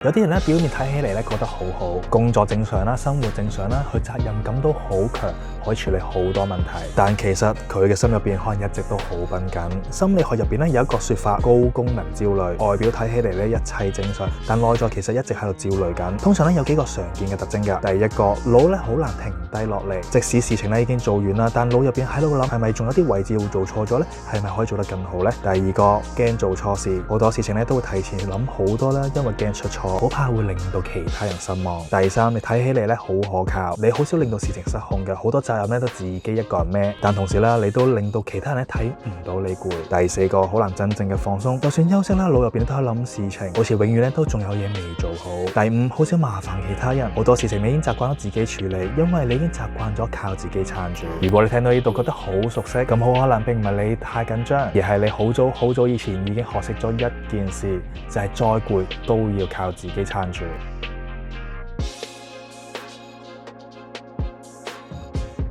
有啲人咧表面睇起嚟咧覺得好好，工作正常啦，生活正常啦，佢責任感都好強，可以處理好多問題。但其實佢嘅心入邊可能一直都好繃緊。心理學入邊咧有一個說法，高功能焦慮，外表睇起嚟咧一切正常，但內在其實一直喺度焦慮緊。通常咧有幾個常見嘅特徵㗎。第一個，腦咧好難停低落嚟，即使事情咧已經做完啦，但腦入邊喺度諗係咪仲有啲位置會做錯咗咧？係咪可以做得更好咧？第二個，驚做錯事，好多事情咧都會提前諗好多啦，因為驚出錯。好怕會令到其他人失望。第三，你睇起嚟咧好可靠，你好少令到事情失控嘅，好多責任咧都自己一個人孭。但同時啦，你都令到其他人咧睇唔到你攰。第四個，好難真正嘅放鬆，就算休息啦，腦入邊都喺諗事情，好似永遠咧都仲有嘢未做好。第五，好少麻煩其他人，好多事情你已經習慣咗自己處理，因為你已經習慣咗靠自己撐住。如果你聽到呢度覺得好熟悉，咁好可能並唔係你太緊張，而係你好早以前已經學識咗一件事，就係再攰都要靠自己撐住。